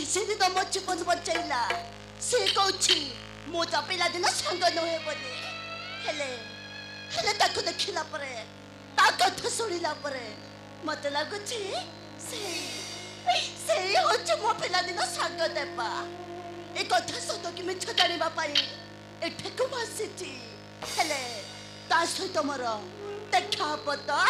से तो मो जीवन बचाइला से कहछि मो तो पिलादिन संग नहे बोली हेले हेले ताको देखिला परे ता कथा सुनिला परे मते लागुछि से होछि मो पिलादिन संग देबा ए कथा सत कि मिछ जानिबा पाई एठेकु बसिछि हेले ता सहित मोर देखा पता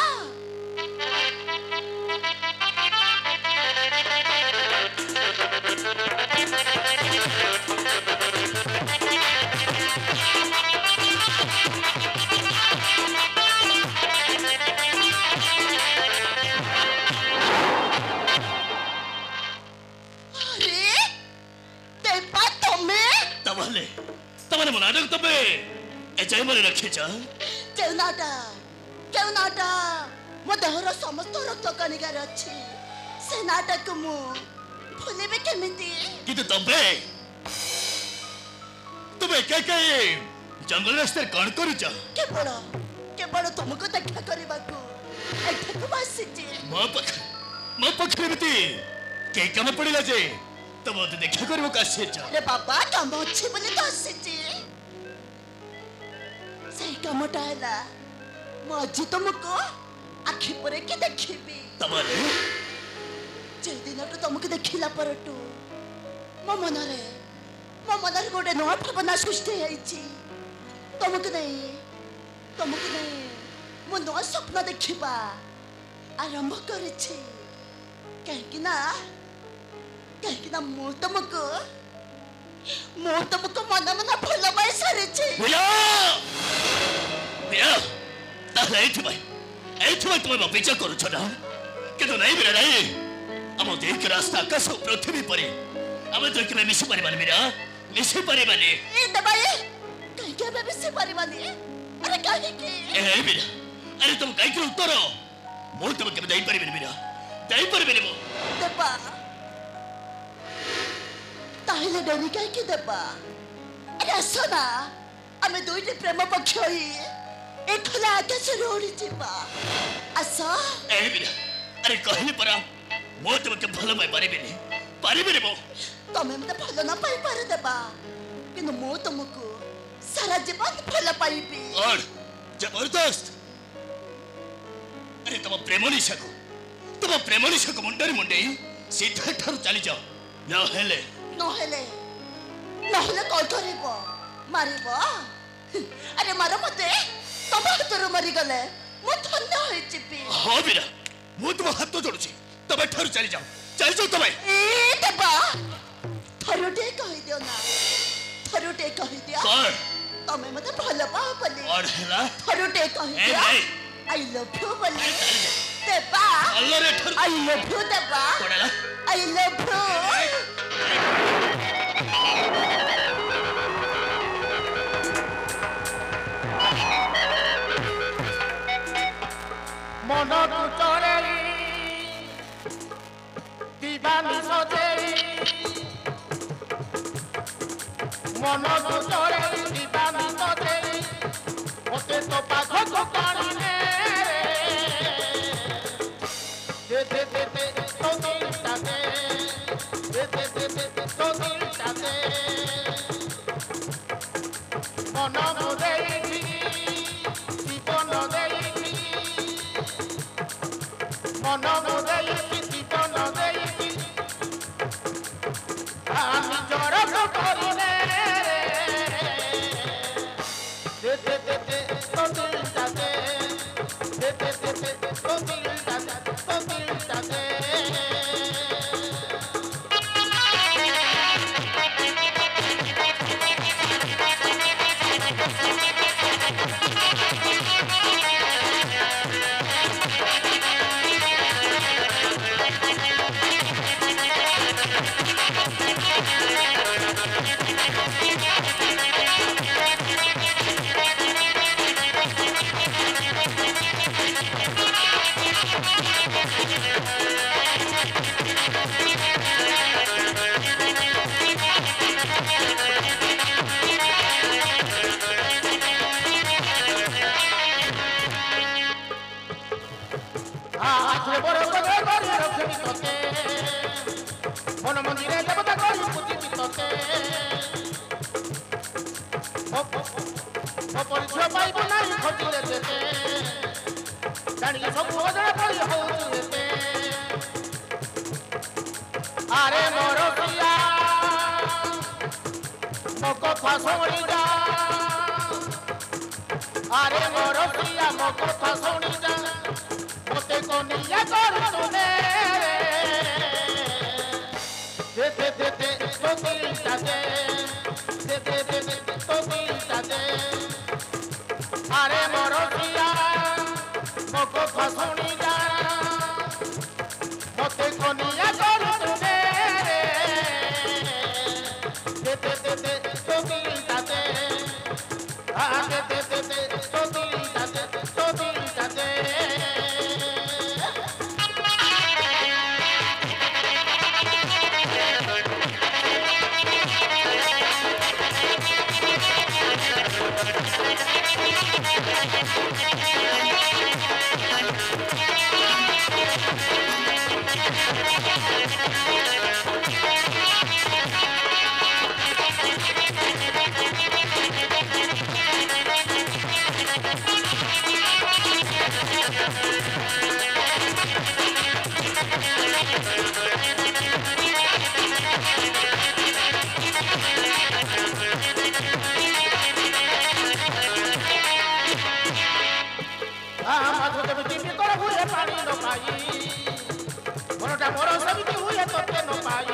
तमने नाटक तबे ए जय मरे रखे जा केउ नाटक मो देहर समस्त रक्त कणिकार अछि से नाटक मु भूलिबे केमिति किंतु तबे तबे के जंगल रास्ते कौन करू जा केवल तुमको देखा करबाकू एठक बसिछि मो पखरेमती के काम पड़िला जे तब तो देखा करबो कासे जा रे बाबा काम अछि बोले तो आसीछि सही कामटा हैला मो अजी तुमको आखि परे के देखिबी तमरे जे दिन तो तुमको देखिला परटू मो मनरे गोटे नवा भावना सृष्टि हैछि तुमको नहीं मो नवा स्वप्न देखिबा आरंभ करिछि कहीं ना मो तुमको मन भल पाई सारी तुम विचार करुछ ना किंतु नहीं मेरा नहीं आम देख रास्ता आकाश पृथ्वी पर आम देख मिशी पारिबानी मेरा मिशी पारिबानी ए दबाई कहीं के मिशी पारिबानी अरे कहीं के ए मेरा अरे तुम कहीं के उत्तर मो तुम के दई पारिबेनी मेरा दई पारिबेनी मो दबा ताहिले डरी कहीं के दबा अरे असना आमे दुईटे प्रेम पक्ष होई ए खुला आकाश रे उड़ी जिबा आसा ए मेरा अरे कहले परा मो तुम के भलो पारिबेनी मो तमे मते भलो ना पाई पारे देबा किंतु मो तुमको सारा जीवन भलो पाइबी और जबरदस्त अरे तुम प्रेमनिशा को मुंडे सीधा ठार चली जाओ नहेले कौन करिबो मारिबो अरे मारो मते तम हाथ मरी गले मो धन्य होई चिपी हां बिना मो तुम हाथ जोड़ुची तबे ठार चली जाओ तबे ए देबा थरुटे कहि दियो ना थरुटे कहि दियो कौन तमे मते भलो पाओ बोली और हैला थरुटे कहि दियो आई लव यू बोली देबा अल्लाह रे ठार आई लव यू देबा कोडला आई लव यू मनो चोरेई दीवानी सोचेई मनो चोरेई दीवानी सोचेई ओते तो पाखो को पानी ने दे तो दिल ताके दे तो दिल ताके मनो मुदेई जीवन देई मनो मुदेई जीवन देई आमी जोर को करिने दे तो दिल ताके दे तो दिल ताके মন মন্দিরে দেবতা করি পুজিবি তোতে ମୋ ପରିଚୟ ପାଇବ ନାହିଁ ଖୋଜିଲେ ଯେତେ ଜାଣିକି ସବୁ ଅଜଣା କରି ହଉଛୁ ଏତେ ଆରେ ମୋର ପ୍ରିୟା ମୋ କଥା ଶୁଣି ଯା ଆରେ ମୋର ପ୍ରିୟା ମୋ କଥା ଶୁଣି ଯା ମୋତେ କନିଆ କରୁଛୁ ନେ ଦେ ଦେ ଦେ ଦେ ତୋ ଦିଲଟା ଦେ ଦେ ଦେ ଦେ ଦେ ତୋ ଦିଲଟା ଦେ আরে মোর প্রিয়া মো কথা শুনি যা মতে কনিয়া করু দে দে দে দে দে তো দিলটা দে দে দে দে দে তো দিলটা দে তো দিলটা দে পানি ন পাই মনটা মোর সেমিতি হুয়ে তোতে ন পাই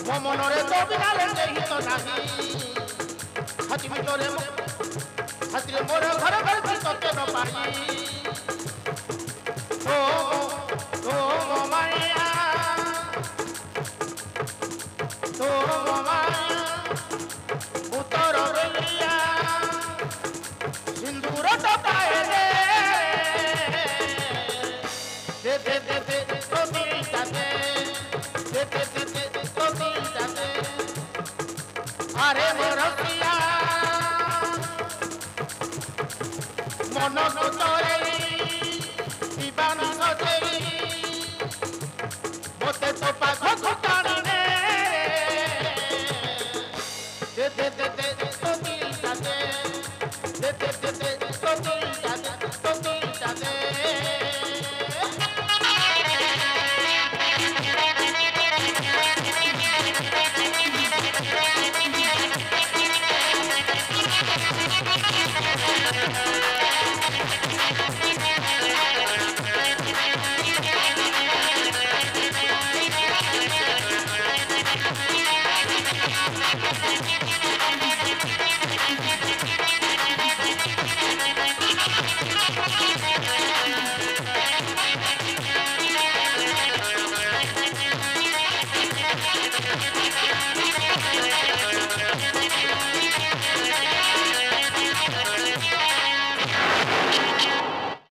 মো মনরে তো বিনা লেহি তো নাহি হাতি ভিতরে হাতিরে মোর ঘর ঘর তোতে ন পাই ও ও মো মায়া তো মো মায়া উত্তর বেলিয়া সিন্দুর তো পায়ে রে দে দে দে দে তো দিলটা দে দে দে দে দে তো দিলটা দে আরে মোর প্রিয়া মন তোরে দিবানি সজেই মতে তো পাখো টানি